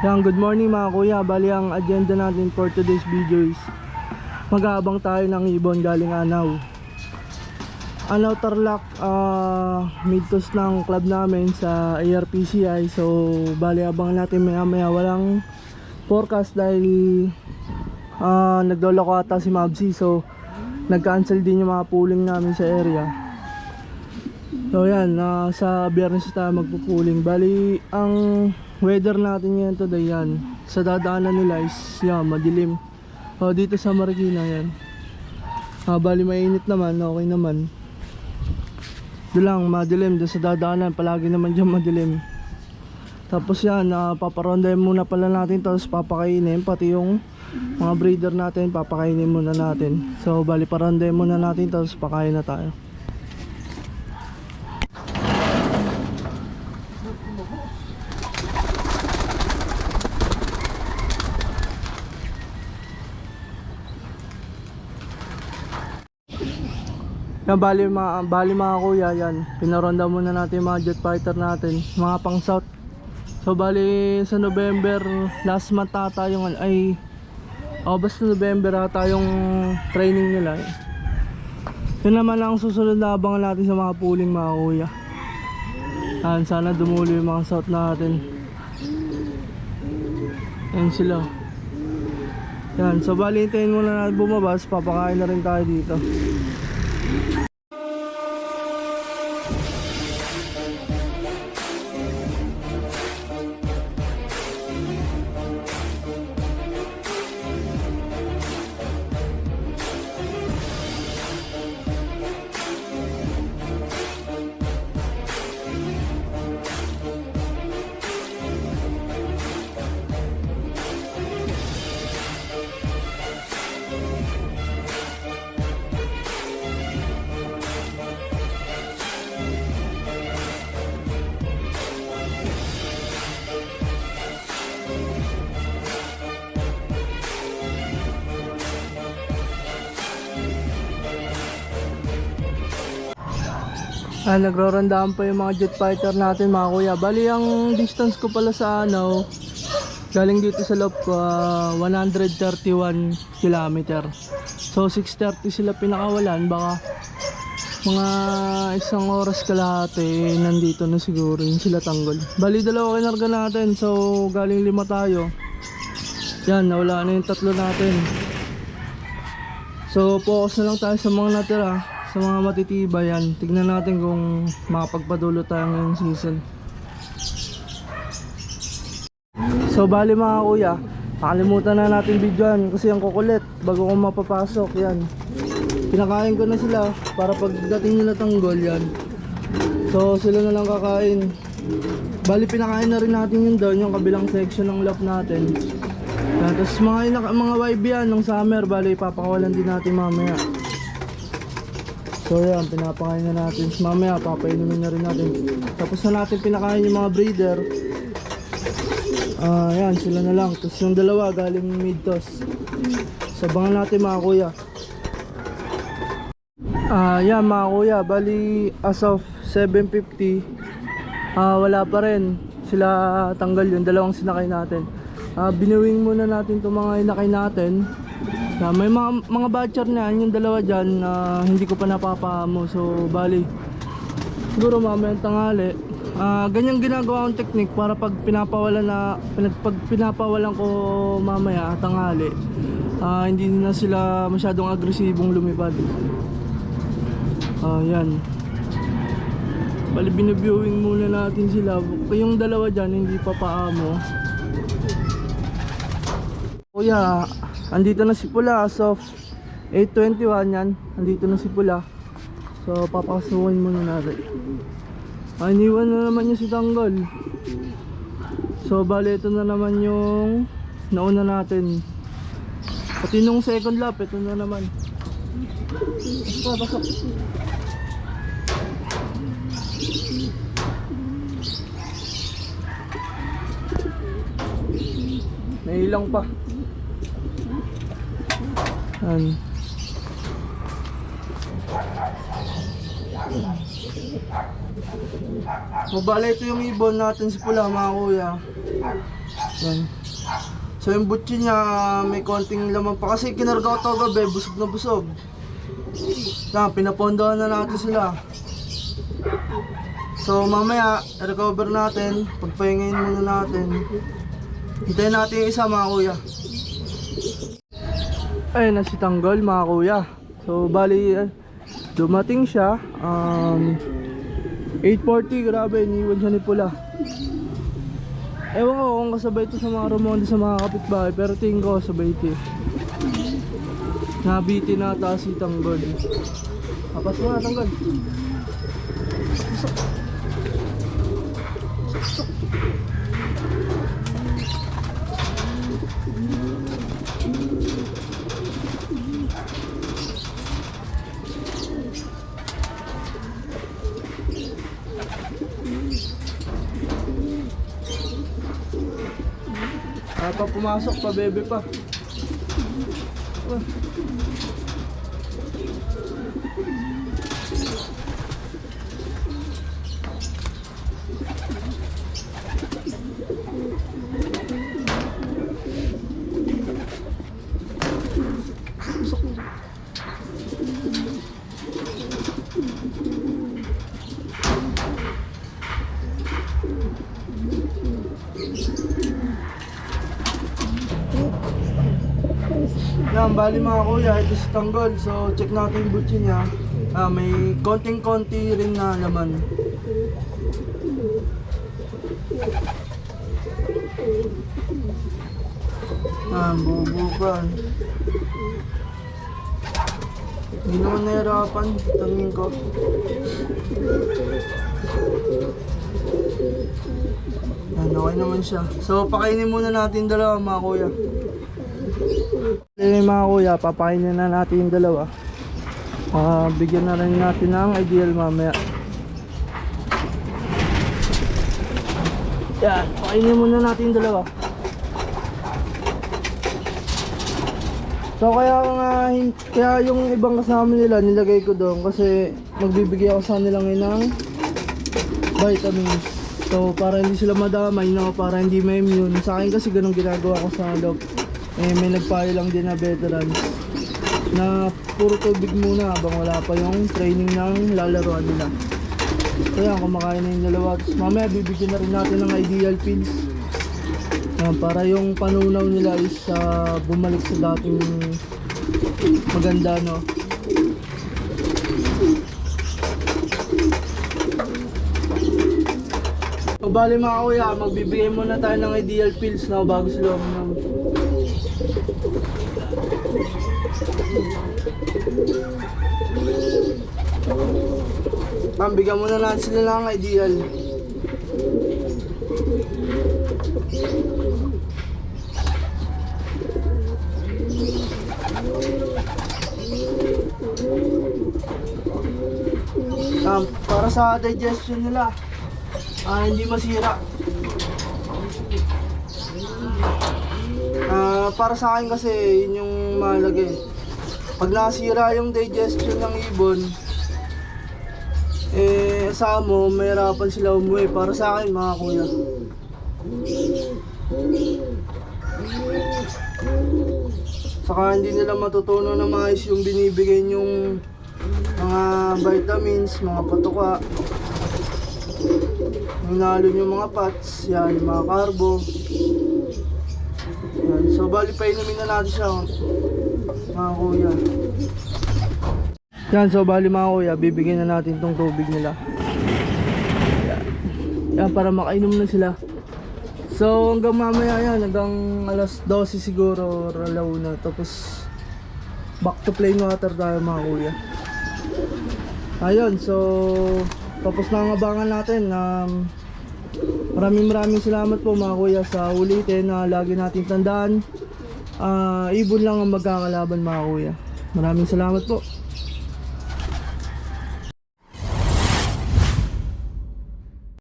Yan, good morning mga kuya. Bali ang agenda natin for today's video is mag-aabang tayo ng ibon galing Anaw. Anaw Tarlac, midtos ng club namin sa ARPCI. So bali abang natin maya maya. Walang forecast dahil nagloloko ata si Mabsi. So nag-cancel din yung mga pooling namin sa area. So yan, sa Biyernes tayo magpupuling. Bali ang weather natin ngayon today, yan sa dadaanan nila is yan, madilim. Dito sa Marikina yan, bali mainit naman, okay naman. Doon lang madilim, doon sa dadaanan palagi naman dyan madilim. Tapos yan, paparondahin muna pala natin, tapos papakainin pati yung mga breeder natin, papakainin muna natin. So bali parondahin muna natin, tapos pakain na tayo. Yan, bali mga kuya, yan pinaronda muna natin yung mga jet fighter natin, mga pang south. So bali sa November, last month ata yung basta November ata yung training nila. Yun naman ang susunod na abangan natin sa mga pooling mga kuya. Yan, sana dumulo yung mga south natin. Yan sila. Yan, so bali hintayin muna natin bumabas, papakain na rin tayo dito. Nagrorandaan pa yung mga jet fighter natin mga kuya. Bali ang distance ko pala sa Anaw galing dito sa loob ko 131 km. So 6:30 sila pinakawalan, baka mga isang oras kalahati nandito na siguro yung sila tanggol. Bali dalawa kinarga natin, so galing 5 tayo. Yan, nawala na yung 3 natin. So focus na lang tayo sa mga natira, sa mga matitibay. Yan, tignan natin kung makapagpadulo tayo ngayong season. So bali mga kuya, nakalimutan na natin videoan kasi ang kukulit bago ko mapapasok. Yan, pinakain ko na sila para pagdating nila tanggol, yan, so sila na lang kakain. Bali pinakain na rin natin yun doon, yung kabilang section ng loft natin. Yan, tapos mga YB yan ng summer, bali papakawalan din natin mamaya. So yan, pinapakain na natin. Mamaya papainumin na rin natin. Tapos na natin pinakain yung mga breeder. Yan, sila na lang. Tapos yung dalawa galing midtos. Sabangan natin mga kuya. Yan mga kuya, bali as of 7:50 wala pa rin sila tanggal, yung dalawang sinakay natin. Binuwing muna natin itong mga inakay natin. May mga batcher na yung dalawa dyan, hindi ko pa napapamo. So bali siguro mamayang tanghali. Ganyang ginagawa akong technique para pag pinapawalan ko mamaya tanghali, hindi na sila masyadong agresibong lumipad. Yan, bali binabiewing muna natin sila. Yung dalawa dyan hindi pa paamo. Kuya, andito na si Pula as of 8:21. Yan, andito na si Pula. So papakasuhin muna natin. Iniwan na naman niya si Tanggol. So bali ito na naman yung nauna natin. Pati nung second lap, ito na naman. Pasok. May ilang pa. Yan. So bale ito yung ibon natin si pula mga kuya. Yan. So yung butchi niya may konting laman pa kasi kinarga ko to gabi, busog na busog. Yan, pinapondohan na natin sila. So mamaya recover natin, pagpahingayin muna natin. Hintayin natin yung isa mga kuya. Ayun na si Tanggol mga kuya. So bali dumating siya 8:40, grabe, iniwan siya ni pula. Ewan ko kung kasabay ito sa mga Romonde sa mga kapitbahay, pero tingin ko kasabay ito eh. Nabiti na ata si Tanggol. Kapas mo na Tanggol. Pasok. Pasok. Pa pumasok pa, bebe pa. Yan, bali mga kuya, ito si Tanggol. So check natin yung butchi niya. May konting-konti rin na laman. Bubukan. Hindi naman nahirapan, tangin ko. Yan, okay naman siya. So pakainin muna natin dalawa mga kuya. Mga kuya, papakainin na natin yung dalawa. Bigyan na rin natin ng ideal mamaya. Yan, pakainin muna natin yung dalawa. So kaya yung ibang kasama nila nilagay ko doon kasi magbibigay ako sa nila ngayon ng vitamins. So para hindi sila madamay, no? Para hindi ma-immune. Sa akin kasi ganun ginagawa ko sa loob. May nagpayo lang din na veterans na puro tubig muna habang wala pa yung training ng lalaroan nila. So yan, kumakain na yung dalawa. Tapos mamaya bibigyan na rin natin ng ideal pills para yung panunaw nila is bumalik sa dating maganda, no? So bali mga kuya, magbibigay muna tayo ng ideal pills na bago sila uminom. Bigyan muna natin sila ng ideal. Para sa digestion nila, hindi masira. Para sa akin kasi yun yung mahalaga eh. Pag nasira yung digestion ng ibon, sa mo, mahirapan sila umuwi. Para sa akin mga kuya. Saka hindi nila matutunan na maayos yung binibigay yung mga vitamins, mga patuka. Hinalo yung mga fats, yan, mga carbo. Yan. So bali pa inumin na natin siya mga kuya. Yan, so bali mga kuya, bibigyan na natin tong tubig nila. Yan, para makainom na sila. So hanggang mamaya yan, hanggang alas 12 siguro or alauna. Tapos back to plain water tayo mga kuya. Ayun, so tapos na ang abangan natin. Maraming salamat po mga kuya sa ulitin na lagi natin tandaan. Ibon lang ang magkakalaban mga kuya. Maraming salamat po.